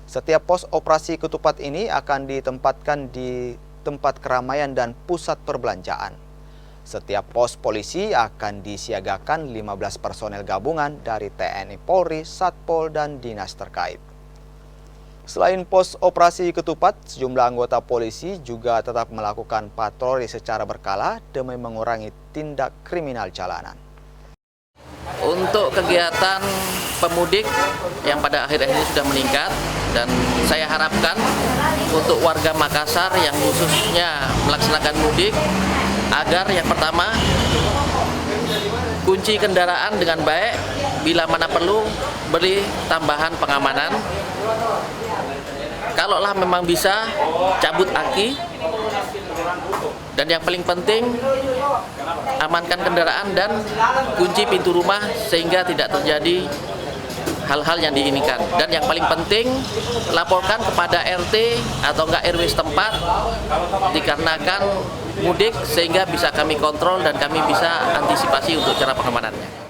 Setiap pos operasi ketupat ini akan ditempatkan di tempat keramaian dan pusat perbelanjaan. Setiap pos polisi akan disiagakan 15 personel gabungan dari TNI Polri, Satpol, dan dinas terkait. Selain pos operasi ketupat, sejumlah anggota polisi juga tetap melakukan patroli secara berkala demi mengurangi tindak kriminal jalanan. Untuk kegiatan pemudik yang pada akhir-akhir ini sudah meningkat, dan saya harapkan untuk warga Makassar yang khususnya melaksanakan mudik agar yang pertama kunci kendaraan dengan baik, bila mana perlu beri tambahan pengamanan. Kalaulah memang bisa cabut aki, dan yang paling penting amankan kendaraan dan kunci pintu rumah sehingga tidak terjadi hal-hal yang diinginkan. Dan yang paling penting laporkan kepada RT atau enggak RW setempat dikarenakan mudik sehingga bisa kami kontrol dan kami bisa antisipasi untuk cara pengamanannya.